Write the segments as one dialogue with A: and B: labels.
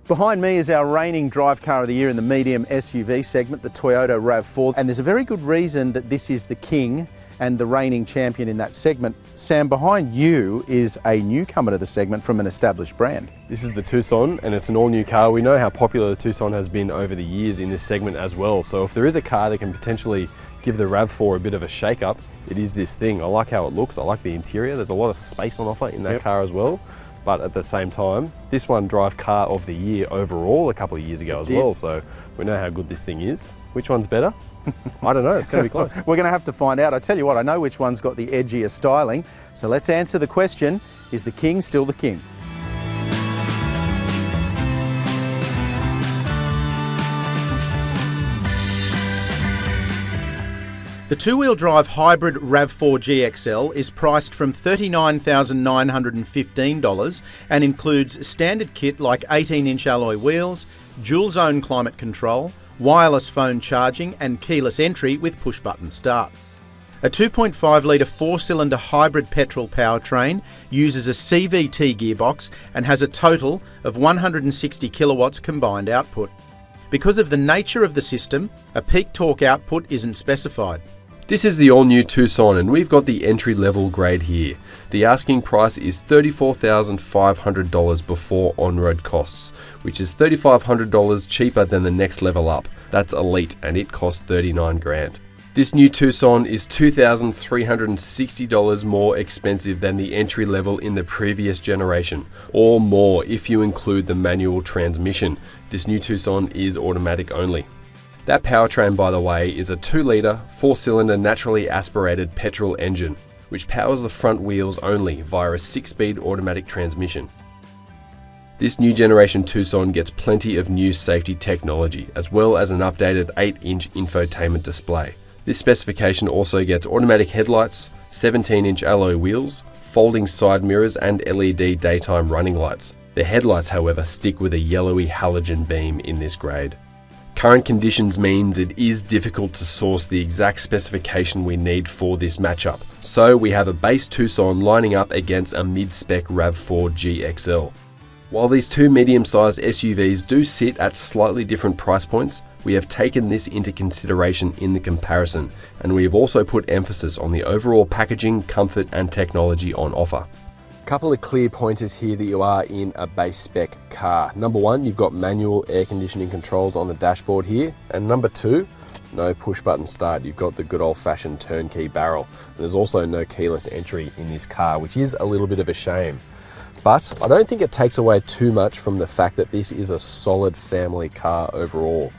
A: Behind me is our reigning Drive Car of the Year in the medium SUV segment, the Toyota RAV4. And there's a very good reason that this is the king and the reigning champion in that segment. Sam, behind you is a newcomer to the segment from an established brand.
B: This is the Tucson, and it's an all-new car. We know how popular the Tucson has been over the years in this segment as well. So if there is a car that can potentially give the RAV4 a bit of a shake-up, it is this thing. I like how it looks. I like the interior. There's a lot of space on offer in that car as well. But at the same time, this one Drive Car of the Year overall a couple of years ago as well. So we know how good this thing is. Which one's better? I don't know, it's going to be close.
A: We're going to have to find out. I tell you what, I know which one's got the edgier styling. So let's answer the question, is the king still the king? The two-wheel drive hybrid RAV4 GXL is priced from $39,915 and includes standard kit like 18-inch alloy wheels, dual-zone climate control, wireless phone charging and keyless entry with push-button start. A 2.5 litre four-cylinder hybrid petrol powertrain uses a CVT gearbox and has a total of 160 kilowatts combined output. Because of the nature of the system, a peak torque output isn't specified.
B: This is the all-new Tucson, and we've got the entry-level grade here. The asking price is $34,500 before on-road costs, which is $3,500 cheaper than the next level up. That's Elite, and it costs $39 grand. This new Tucson is $2,360 more expensive than the entry level in the previous generation, or more if you include the manual transmission. This new Tucson is automatic only. That powertrain, by the way, is a 2-litre, 4-cylinder naturally aspirated petrol engine, which powers the front wheels only via a 6-speed automatic transmission. This new generation Tucson gets plenty of new safety technology, as well as an updated 8-inch infotainment display. This specification also gets automatic headlights, 17-inch alloy wheels, folding side mirrors and LED daytime running lights. The headlights, however, stick with a yellowy halogen beam in this grade. Current conditions means it is difficult to source the exact specification we need for this matchup. So we have a base Tucson lining up against a mid-spec RAV4 GXL. While these two medium-sized SUVs do sit at slightly different price points, we have taken this into consideration in the comparison, and we have also put emphasis on the overall packaging, comfort and technology on offer. Couple of clear pointers here that you are in a base spec car. Number one, you've got manual air conditioning controls on the dashboard here. And number two, no push button start. You've got the good old fashioned turnkey barrel. And there's also no keyless entry in this car, which is a little bit of a shame. But I don't think it takes away too much from the fact that this is a solid family car overall.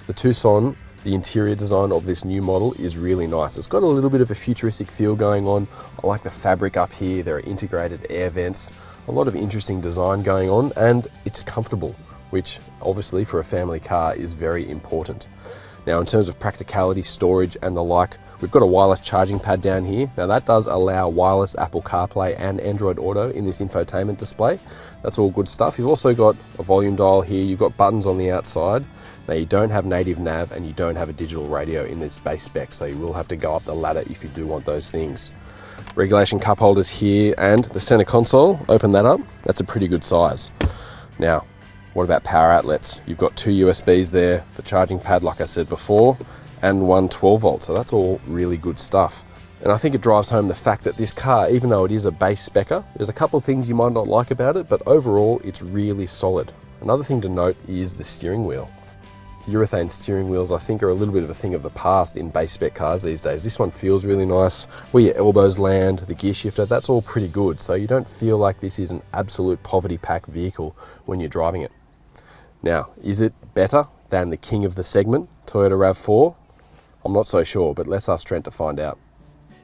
B: The Tucson, the interior design of this new model is really nice. It's got a little bit of a futuristic feel going on. I like the fabric up here. There are integrated air vents, a lot of interesting design going on, and it's comfortable, which obviously for a family car is very important. Now in terms of practicality, storage and the like, we've got a wireless charging pad down here. Now that does allow wireless Apple CarPlay and Android Auto in this infotainment display. That's all good stuff. You've also got a volume dial here. You've got buttons on the outside. Now you don't have native nav and you don't have a digital radio in this base spec, so you will have to go up the ladder if you do want those things. Regulation cup holders here and the center console, open that up. That's a pretty good size. Now, what about power outlets? You've got two USBs there, the charging pad like I said before, and one 12 volt, so that's all really good stuff. And I think it drives home the fact that this car, even though it is a base specker, there's a couple of things you might not like about it, but overall it's really solid. Another thing to note is the steering wheel. Urethane steering wheels I think are a little bit of a thing of the past in base spec cars these days. This one feels really nice. Where your elbows land, the gear shifter, that's all pretty good. So you don't feel like this is an absolute poverty pack vehicle when you're driving it. Now, is it better than the king of the segment, Toyota RAV4? I'm not so sure, but let's ask Trent to find out.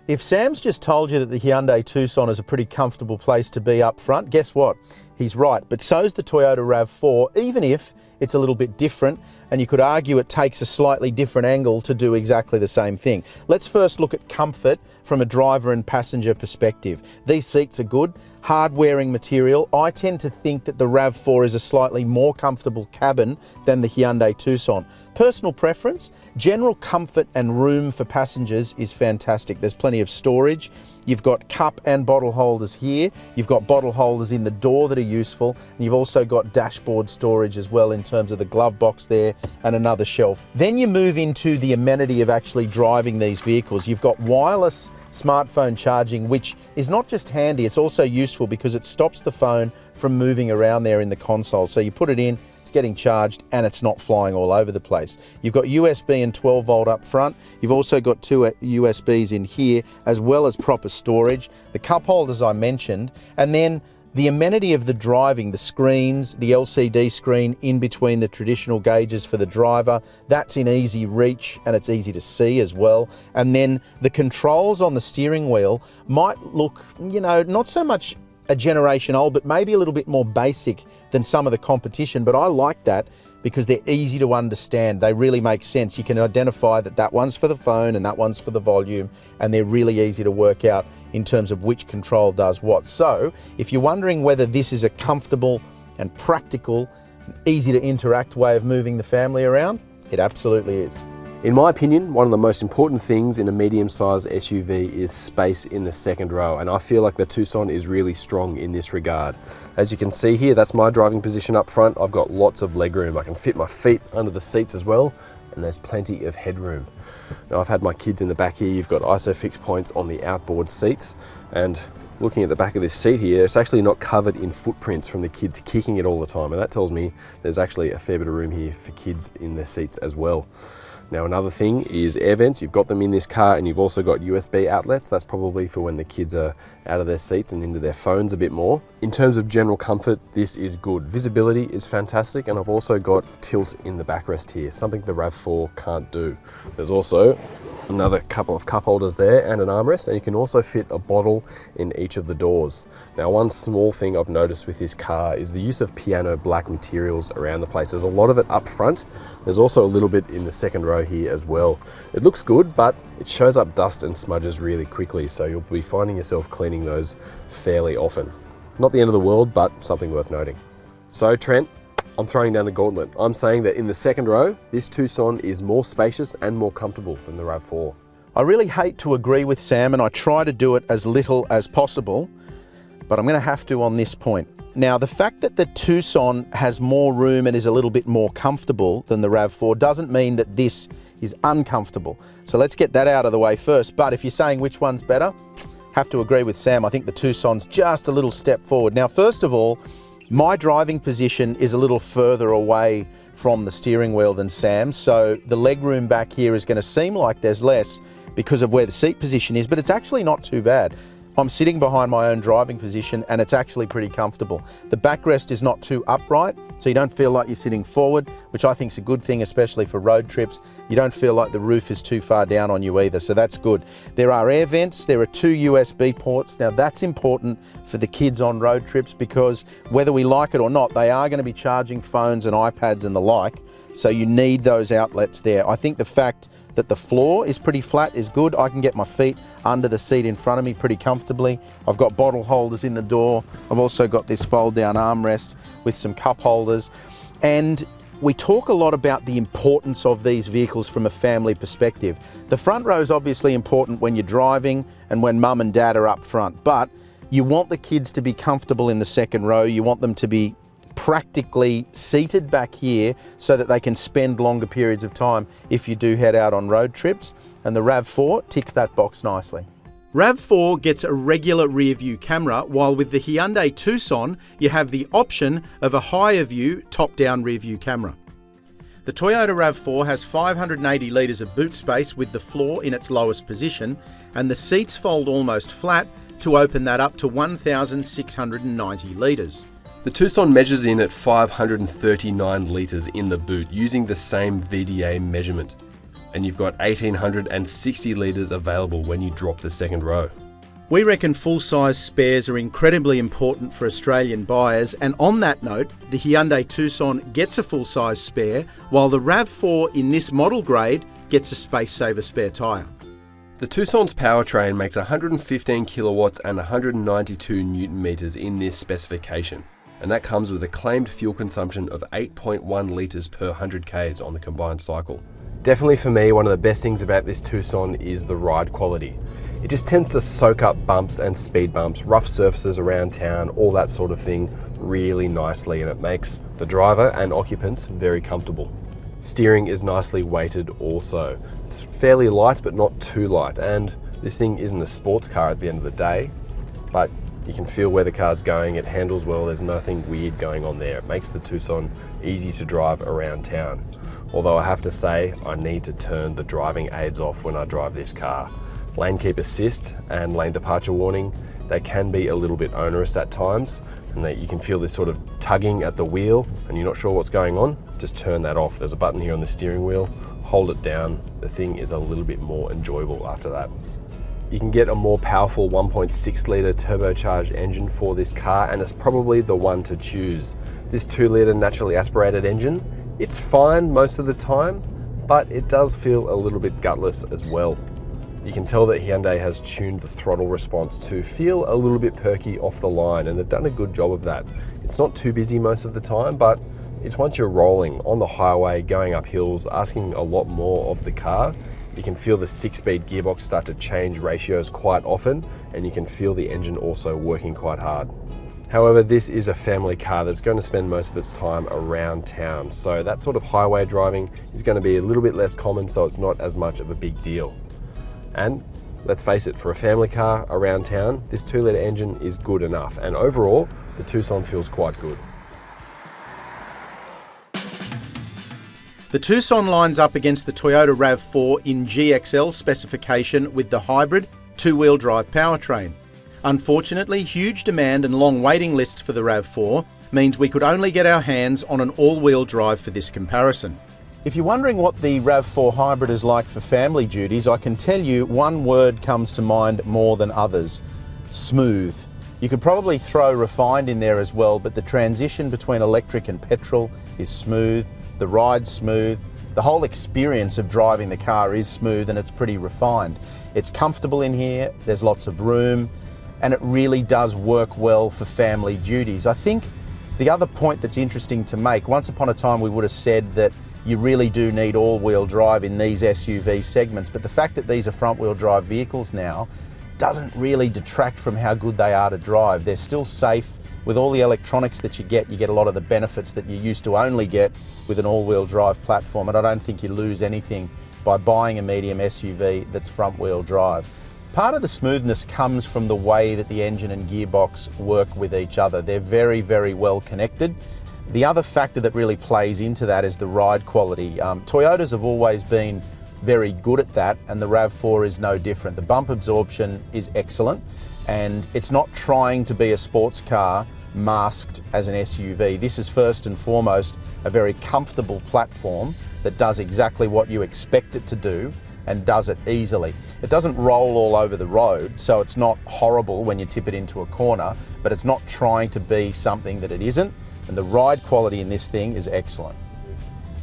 A: If Sam's just told you that the Hyundai Tucson is a pretty comfortable place to be up front, guess what? He's right, but so's the Toyota RAV4, even if it's a little bit different, and you could argue it takes a slightly different angle to do exactly the same thing. Let's first look at comfort from a driver and passenger perspective. These seats are good. hard-wearing material. I tend to think that the RAV4 is a slightly more comfortable cabin than the Hyundai Tucson. Personal preference, general comfort and room for passengers is fantastic. There's plenty of storage. You've got cup and bottle holders here. You've got bottle holders in the door that are useful. And you've also got dashboard storage as well in terms of the glove box there and another shelf. Then you move into the amenity of actually driving these vehicles. You've got wireless smartphone charging, which is not just handy, it's also useful because it stops the phone from moving around there in the console. So you put it in, it's getting charged and it's not flying all over the place. You've got USB and 12 volt up front. You've also got two USBs in here as well as proper storage. The cup holders I mentioned, and then the amenity of the driving, the screens, the LCD screen in between the traditional gauges for the driver, that's in easy reach and it's easy to see as well. And then the controls on the steering wheel might look, not so much a generation old, but maybe a little bit more basic than some of the competition. But I like that because they're easy to understand. They really make sense. You can identify that one's for the phone and that one's for the volume, and they're really easy to work out in terms of which control does what. So if you're wondering whether this is a comfortable and practical, easy to interact way of moving the family around, it absolutely is.
B: In my opinion, one of the most important things in a medium-sized SUV is space in the second row, and I feel like the Tucson is really strong in this regard. As you can see here, that's my driving position up front. I've got lots of legroom. I can fit my feet under the seats as well, and there's plenty of headroom. Now, I've had my kids in the back here. You've got ISOFIX points on the outboard seats, and looking at the back of this seat here, it's actually not covered in footprints from the kids kicking it all the time, and that tells me there's actually a fair bit of room here for kids in their seats as well. Now, another thing is air vents. You've got them in this car, and you've also got USB outlets. That's probably for when the kids are out of their seats and into their phones a bit more. In terms of general comfort, this is good. Visibility is fantastic, and I've also got tilt in the backrest here, something the RAV4 can't do. There's also another couple of cup holders there and an armrest, and you can also fit a bottle in each of the doors. Now, one small thing I've noticed with this car is the use of piano black materials around the place. There's a lot of it up front. There's also a little bit in the second row here as well. It looks good, but it shows up dust and smudges really quickly, so you'll be finding yourself cleaning those fairly often. Not the end of the world, but something worth noting. So Trent, I'm throwing down the gauntlet. I'm saying that in the second row, this Tucson is more spacious and more comfortable than the RAV4.
A: I really hate to agree with Sam, and I try to do it as little as possible, but I'm going to have to on this point. Now, the fact that the Tucson has more room and is a little bit more comfortable than the RAV4 doesn't mean that this is uncomfortable. So let's get that out of the way first. But if you're saying which one's better, have to agree with Sam. I think the Tucson's just a little step forward. Now, first of all, my driving position is a little further away from the steering wheel than Sam's, so the legroom back here is going to seem like there's less because of where the seat position is, but it's actually not too bad. I'm sitting behind my own driving position and it's actually pretty comfortable. The backrest is not too upright, so you don't feel like you're sitting forward, which I think is a good thing, especially for road trips. You don't feel like the roof is too far down on you either, so that's good. There are air vents, there are 2 USB ports. Now that's important for the kids on road trips because whether we like it or not, they are going to be charging phones and iPads and the like, so you need those outlets there. I think the fact that the floor is pretty flat is good. I can get my feet under the seat in front of me pretty comfortably. I've got bottle holders in the door. I've also got this fold down armrest with some cup holders. And we talk a lot about the importance of these vehicles from a family perspective. The front row is obviously important when you're driving and when mum and dad are up front, but you want the kids to be comfortable in the second row. You want them to be practically seated back here so that they can spend longer periods of time if you do head out on road trips, and the RAV4 ticks that box nicely.
C: RAV4 gets a regular rear view camera, while with the Hyundai Tucson you have the option of a higher view top-down rear view camera. The Toyota RAV4 has 580 litres of boot space with the floor in its lowest position, and the seats fold almost flat to open that up to 1,690 litres.
B: The Tucson measures in at 539 litres in the boot using the same VDA measurement. And you've got 1,860 litres available when you drop the second row.
C: We reckon full-size spares are incredibly important for Australian buyers, and on that note, the Hyundai Tucson gets a full-size spare, while the RAV4 in this model grade gets a space-saver spare tyre.
B: The Tucson's powertrain makes 115 kilowatts and 192 newton meters in this specification, and that comes with a claimed fuel consumption of 8.1 litres per 100 k's on the combined cycle. Definitely for me, one of the best things about this Tucson is the ride quality. It just tends to soak up bumps and speed bumps, rough surfaces around town, all that sort of thing really nicely, and it makes the driver and occupants very comfortable. Steering is nicely weighted also. It's fairly light but not too light, and this thing isn't a sports car at the end of the day, but you can feel where the car's going, it handles well, there's nothing weird going on there. It makes the Tucson easy to drive around town. Although I have to say, I need to turn the driving aids off when I drive this car. Lane keep assist and lane departure warning, they can be a little bit onerous at times, and that you can feel this sort of tugging at the wheel and you're not sure what's going on. Just turn that off. There's a button here on the steering wheel, hold it down. The thing is a little bit more enjoyable after that. You can get a more powerful 1.6 litre turbocharged engine for this car, and it's probably the one to choose. This 2 litre naturally aspirated engine, it's fine most of the time, but it does feel a little bit gutless as well. You can tell that Hyundai has tuned the throttle response to feel a little bit perky off the line, and they've done a good job of that. It's not too busy most of the time, but it's once you're rolling on the highway, going up hills, asking a lot more of the car. You can feel the 6-speed gearbox start to change ratios quite often, and you can feel the engine also working quite hard. However, this is a family car that's going to spend most of its time around town, so that sort of highway driving is going to be a little bit less common, so it's not as much of a big deal. And let's face it, for a family car around town, this 2 litre engine is good enough, and overall, the Tucson feels quite good.
C: The Tucson lines up against the Toyota RAV4 in GXL specification with the hybrid 2-wheel drive powertrain. Unfortunately, huge demand and long waiting lists for the RAV4 means we could only get our hands on an all-wheel drive for this comparison. If you're wondering what the RAV4 hybrid is like for family duties, I can tell you one word comes to mind more than others: smooth. You could probably throw refined in there as well, but the transition between electric and petrol is smooth, the ride's smooth, the whole experience of driving the car is smooth, and it's pretty refined. It's comfortable in here, there's lots of room, and it really does work well for family duties. I think the other point that's interesting to make, once upon a time we would have said that you really do need all-wheel drive in these SUV segments, but the fact that these are front-wheel drive vehicles now doesn't really detract from how good they are to drive. They're still safe. With all the electronics that you get a lot of the benefits that you used to only get with an all-wheel drive platform, and I don't think you lose anything by buying a medium SUV that's front-wheel drive. Part of the smoothness comes from the way that the engine and gearbox work with each other. They're very, very well connected. The other factor that really plays into that is the ride quality. Toyotas have always been very good at that, and the RAV4 is no different. The bump absorption is excellent, and it's not trying to be a sports car masked as an SUV. This is first and foremost a very comfortable platform that does exactly what you expect it to do and does it easily. It doesn't roll all over the road, so it's not horrible when you tip it into a corner, but it's not trying to be something that it isn't, and the ride quality in this thing is excellent.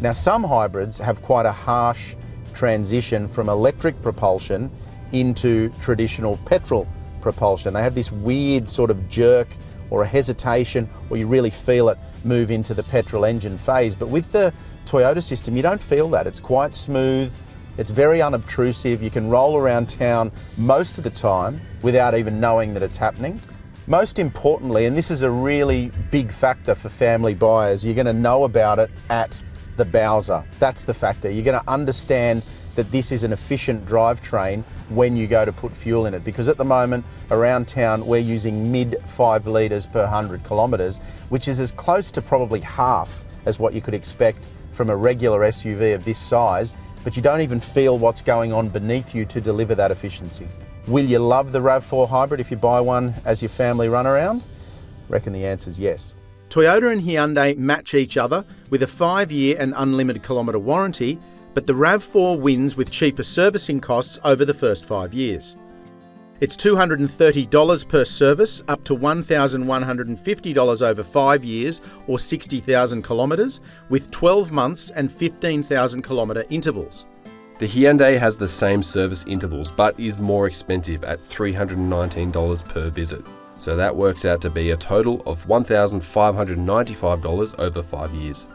C: Now, some hybrids have quite a harsh transition from electric propulsion into traditional petrol propulsion. They have this weird sort of jerk or a hesitation, or you really feel it move into the petrol engine phase. But with the Toyota system, you don't feel that. It's quite smooth, it's very unobtrusive. You can roll around town most of the time without even knowing that it's happening. Most importantly, and this is a really big factor for family buyers, you're going to know about it at the Bowser. That's the factor. You're going to understand that this is an efficient drivetrain when you go to put fuel in it, because at the moment around town we're using mid 5 litres per 100 kilometres, which is as close to probably half as what you could expect from a regular SUV of this size, but you don't even feel what's going on beneath you to deliver that efficiency. Will you love the RAV4 hybrid if you buy one as your family runaround? Reckon the answer's yes. Toyota and Hyundai match each other with a 5-year and unlimited kilometre warranty, but the RAV4 wins with cheaper servicing costs over the first 5 years. It's $230 per service, up to $1,150 over 5 years or 60,000 kilometres, with 12 months and 15,000 kilometre intervals.
B: The Hyundai has the same service intervals but is more expensive at $319 per visit. So that works out to be a total of $1,595 over 5 years.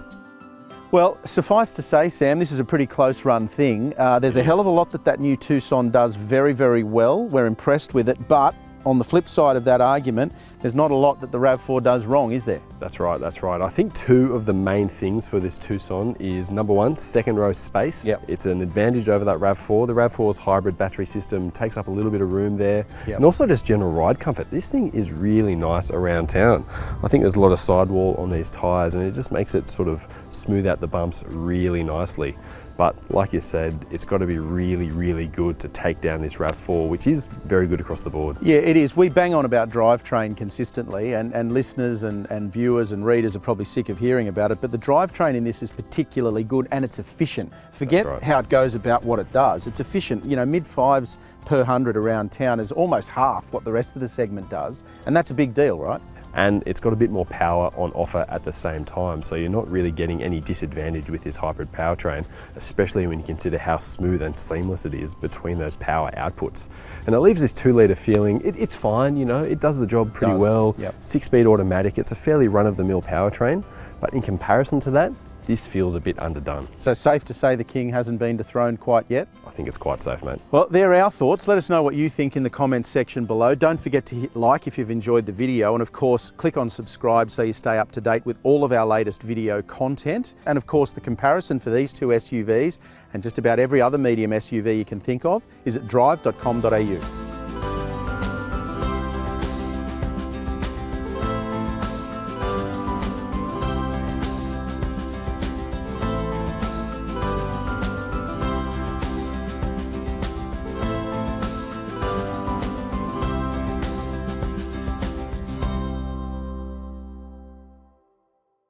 C: Well, suffice to say, Sam, this is a pretty close run thing. There's a hell of a lot that new Tucson does very, very well. We're impressed with it, but on the flip side of that argument, there's not a lot that the RAV4 does wrong, is there?
B: That's right, that's right. I think two of the main things for this Tucson is number one, second row space.
C: Yep.
B: It's an advantage over that RAV4. The RAV4's hybrid battery system takes up a little bit of room there.
C: Yep.
B: And also just general ride comfort. This thing is really nice around town. I think there's a lot of sidewall on these tyres and it just makes it sort of smooth out the bumps really nicely. But like you said, it's got to be really, really good to take down this RAV4, which is very good across the board.
C: Yeah, it is. We bang on about drivetrain consistently, and listeners and viewers and readers are probably sick of hearing about it, but the drivetrain in this is particularly good and it's efficient. Forget
B: right.
C: how it goes about what it does. It's efficient. You know, mid-5s per 100 around town is almost half what the rest of the segment does, and that's a big deal, right?
B: And it's got a bit more power on offer at the same time, so you're not really getting any disadvantage with this hybrid powertrain, especially when you consider how smooth and seamless it is between those power outputs. And it leaves this 2-litre feeling, it's fine, you know, it does the job pretty well.
C: Yep.
B: 6-speed automatic, it's a fairly run-of-the-mill powertrain, but in comparison to that, this feels a bit underdone.
C: So safe to say the king hasn't been dethroned quite yet?
B: I think it's quite safe, mate.
C: Well, there are our thoughts. Let us know what you think in the comments section below. Don't forget to hit like if you've enjoyed the video, and of course, click on subscribe so you stay up to date with all of our latest video content. And of course, the comparison for these two SUVs and just about every other medium SUV you can think of is at drive.com.au.